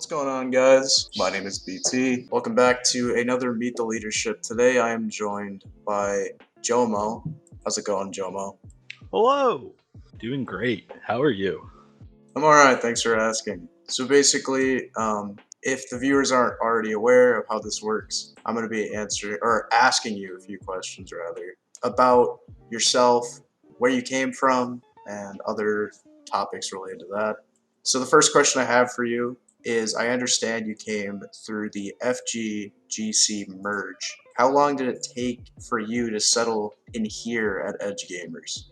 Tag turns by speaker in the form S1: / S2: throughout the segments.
S1: What's going on, guys? My name is BT. Welcome back to another Meet the Leadership. Today I am joined by JoeMo. How's it going, JoeMo?
S2: Hello! Doing great. How are you?
S1: I'm alright, thanks for asking. So basically, if the viewers aren't already aware of how this works, I'm going to be asking you a few questions rather about yourself, where you came from, and other topics related to that. So the first question I have for you is, I understand you came through the FG-GC merge. How long did it take for you to settle in here at EdgeGamers?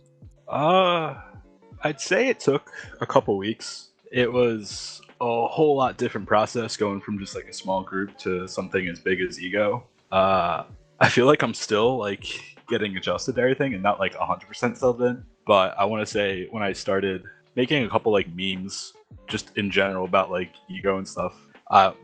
S2: I'd say it took a couple weeks. It was a whole lot different process going from just like a small group to something as big as Ego. I feel like I'm still like getting adjusted to everything and not like 100% settled in. But I want to say when I started making a couple like memes just in general about like Ego and stuff,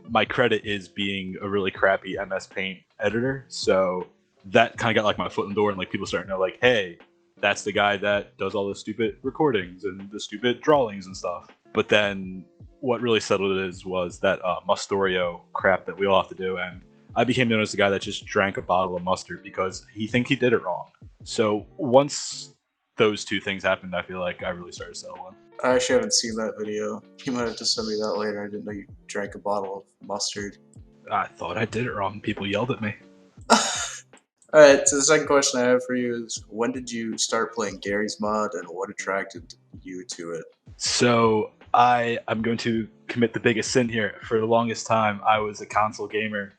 S2: my credit is being a really crappy MS Paint editor. So that kind of got like my foot in the door and like people starting to know like, hey, that's the guy that does all the stupid recordings and the stupid drawings and stuff. But then what really settled it was that Mustorio crap that we all have to do. And I became known as the guy that just drank a bottle of mustard because he think he did it wrong. So once those two things happened, I feel like I really started settling.
S1: I actually haven't seen that video. You might have to send me that later. I didn't know you drank a bottle of mustard.
S2: I thought I did it wrong. People yelled at me.
S1: Alright, so the second question I have for you is, when did you start playing Garry's mod and what attracted you to it?
S2: So I'm going to commit the biggest sin here. For the longest time, I was a console gamer.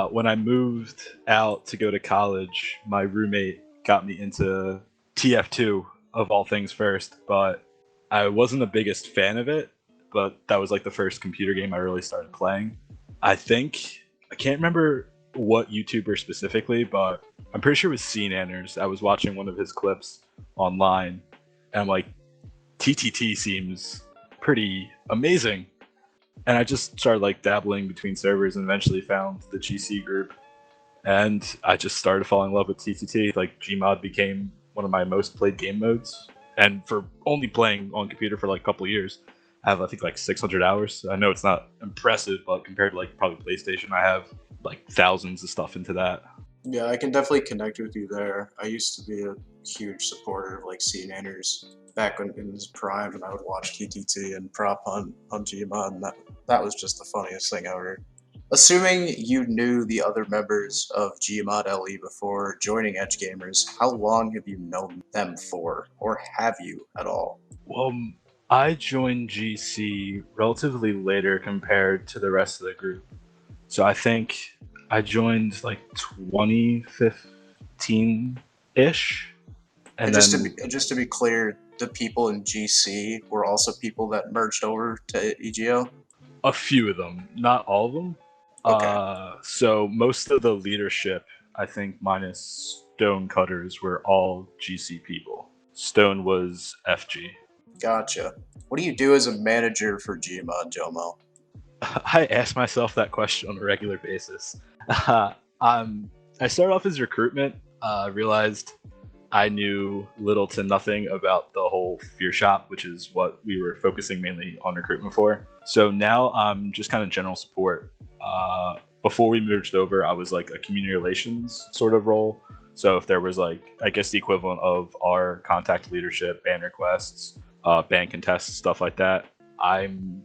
S2: When I moved out to go to college, my roommate got me into TF2 of all things first, but I wasn't the biggest fan of it, but that was like the first computer game I really started playing. I can't remember what YouTuber specifically, but I'm pretty sure it was CNanners. I was watching one of his clips online, and I'm like, TTT seems pretty amazing. And I just started like dabbling between servers and eventually found the GC group. And I just started falling in love with TTT. Like GMod became one of my most played game modes. And for only playing on computer for like a couple of years, I have I think like 600 hours. I know it's not impressive, but compared to like probably PlayStation, I have like thousands of stuff into that.
S1: Yeah, I can definitely connect with you there. I used to be a huge supporter of like CNanners back in his prime, and I would watch TTT and prop on GMod, and that was just the funniest thing ever. Assuming you knew the other members of GMod LE before joining EdgeGamers, how long have you known them for, or have you at all?
S2: Well, I joined GC relatively later compared to the rest of the group. So I think I joined like 2015-ish. And then
S1: Just to be clear, the people in GC were also people that merged over to EGO?
S2: a few of them, not all of them.
S1: Okay.
S2: So most of the leadership, I think minus Stone Cutters, were all GC people. Stone was FG.
S1: Gotcha. What do you do as a manager for GMod, JoeMo?
S2: I ask myself that question on a regular basis. I started off as recruitment, realized I knew little to nothing about the whole fear shop, which is what we were focusing mainly on recruitment for. So now I'm just kind of general support. Before we merged over, I was like a community relations sort of role. So if there was like, I guess the equivalent of our contact leadership, ban requests, ban contests, stuff like that, I'm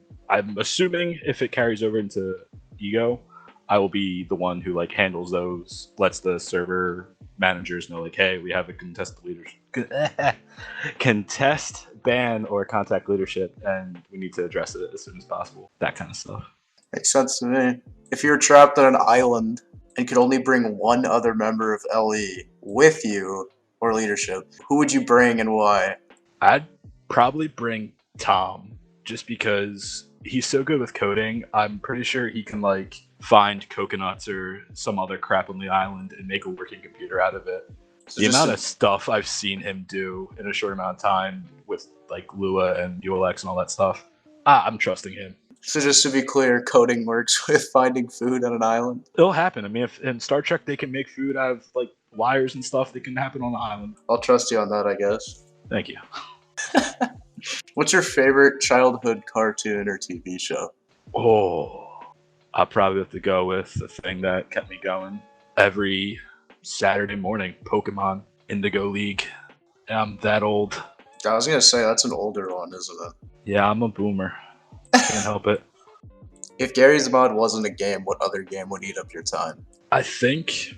S2: assuming if it carries over into Ego, I will be the one who like handles those, lets the server managers know like, hey, we have a contest leadership, contest ban or contact leadership, and we need to address it as soon as possible. That kind of stuff.
S1: Makes sense to me. If you were trapped on an island and could only bring one other member of LE with you or leadership, who would you bring and why?
S2: I'd probably bring Tom just because he's so good with coding. I'm pretty sure he can like find coconuts or some other crap on the island and make a working computer out of it.
S1: So
S2: The amount of stuff I've seen him do in a short amount of time with like Lua and ULX and all that stuff, I'm trusting him.
S1: So just to be clear, coding works with finding food on an island?
S2: It'll happen. I mean, if in Star Trek they can make food out of like wires and stuff, they can happen on the island.
S1: I'll trust you on that, I guess.
S2: Thank you.
S1: What's your favorite childhood cartoon or TV show?
S2: Oh, I'll probably have to go with the thing that kept me going every Saturday morning, Pokemon Indigo League. I'm that old.
S1: I was gonna say that's an older one, isn't it?
S2: Yeah, I'm a boomer. Can't help it.
S1: If Gary's Mod wasn't a game, what other game would eat up your time?
S2: I think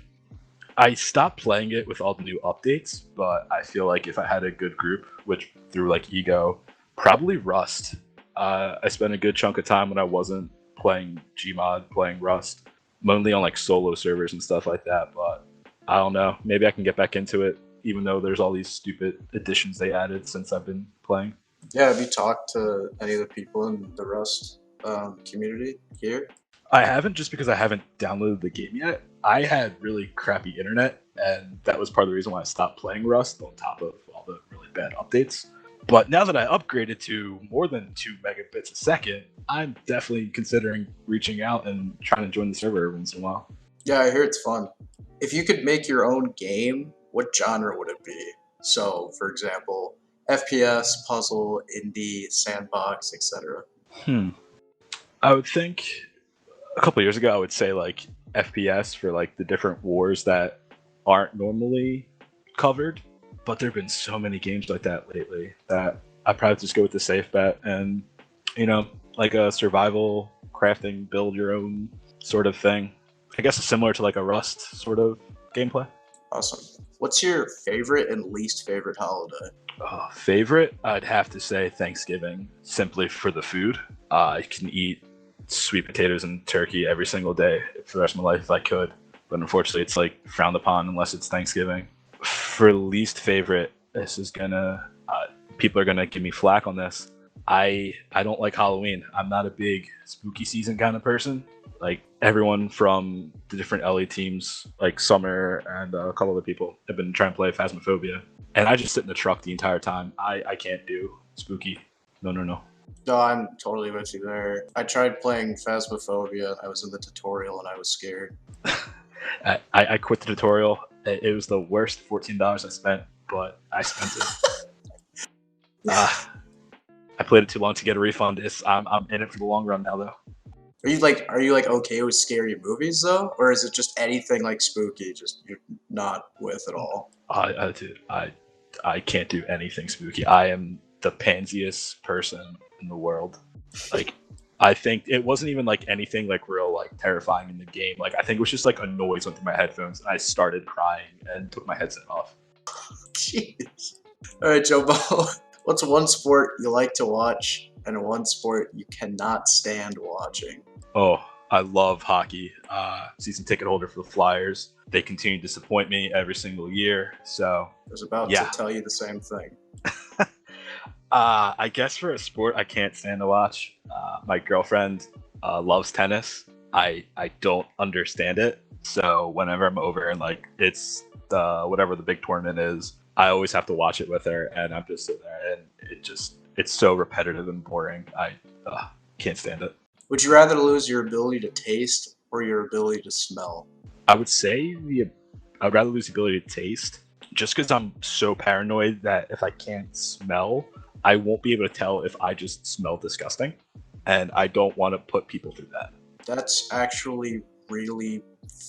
S2: I stopped playing it with all the new updates, but I feel like if I had a good group, which through like ego, probably Rust. I spent a good chunk of time when I wasn't playing GMod, playing Rust, mainly on like solo servers and stuff like that. But I don't know. Maybe I can get back into it, even though there's all these stupid additions they added since I've been playing.
S1: Yeah, have you talked to any of the people in the Rust community here?
S2: I haven't just because I haven't downloaded the game yet. I had really crappy internet, and that was part of the reason why I stopped playing Rust on top of all the really bad updates. But now that I upgraded to more than 2 megabits a second, I'm definitely considering reaching out and trying to join the server every once in a while.
S1: Yeah, I hear it's fun. If you could make your own game, what genre would it be? So, for example, FPS, puzzle, indie, sandbox, etc.
S2: Hmm. I would think a couple years ago, I would say like FPS for like the different wars that aren't normally covered. But there have been so many games like that lately that I probably just go with the safe bet and, like a survival crafting, build your own sort of thing. I guess it's similar to like a Rust sort of gameplay.
S1: Awesome. What's your favorite and least favorite holiday?
S2: Favorite, I'd have to say Thanksgiving, simply for the food. I can eat sweet potatoes and turkey every single day for the rest of my life if I could, but unfortunately, it's like frowned upon unless it's Thanksgiving. For least favorite, this is gonna people are gonna give me flack on this. I don't like Halloween. I'm not a big spooky season kind of person. Like everyone from the different LA teams, like Summer and a couple other people, have been trying to play Phasmophobia, and I just sit in the truck the entire time. I can't do spooky. No, no, no.
S1: No, I'm totally with you there. I tried playing Phasmophobia. I was in the tutorial and I was scared.
S2: I quit the tutorial. It was the worst $14 I spent, but I spent it. I played it too long to get a refund. I'm in it for the long run now, though.
S1: Are you like okay with scary movies though, or is it just anything like spooky? Just you're not with at all.
S2: Dude, I can't do anything spooky. I am the pansiest person in the world. Like, I think it wasn't even like anything like real like terrifying in the game. Like, I think it was just like a noise went through my headphones, and I started crying and took my headset off.
S1: Jeez. All right, JoeMo. What's one sport you like to watch and one sport you cannot stand watching?
S2: Oh, I love hockey. Season ticket holder for the Flyers. They continue to disappoint me every single year. So
S1: I was about
S2: yeah.
S1: to tell you the same thing.
S2: I guess for a sport I can't stand to watch, my girlfriend loves tennis. I don't understand it. So whenever I'm over and like it's whatever the big tournament is, I always have to watch it with her, and I'm just sitting there, and it's so repetitive and boring. I can't stand it.
S1: Would you rather lose your ability to taste or your ability to smell?
S2: I would say I'd rather lose the ability to taste, just because I'm so paranoid that if I can't smell, I won't be able to tell if I just smell disgusting, and I don't want to put people through that.
S1: That's actually really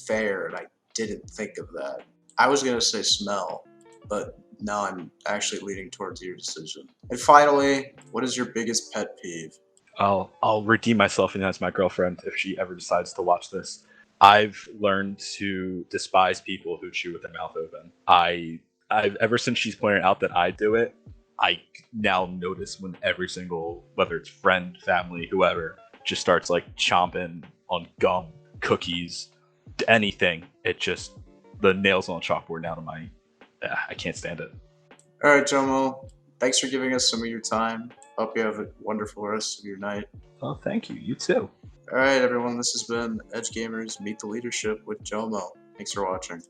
S1: fair, and I didn't think of that. I was gonna say smell, but now I'm actually leaning towards your decision. And finally, what is your biggest pet peeve?
S2: I'll redeem myself and that's my girlfriend if she ever decides to watch this. I've learned to despise people who chew with their mouth open. I've ever since she's pointed out that I do it, I now notice when every single, whether it's friend, family, whoever, just starts like chomping on gum, cookies, anything. It just the nails on the chalkboard now to my. I can't stand it.
S1: All right, JoeMo. Thanks for giving us some of your time. Hope you have a wonderful rest of your night.
S2: Oh, thank you. You too.
S1: All right, everyone. This has been EdgeGamers Meet the Leadership with JoeMo. Thanks for watching.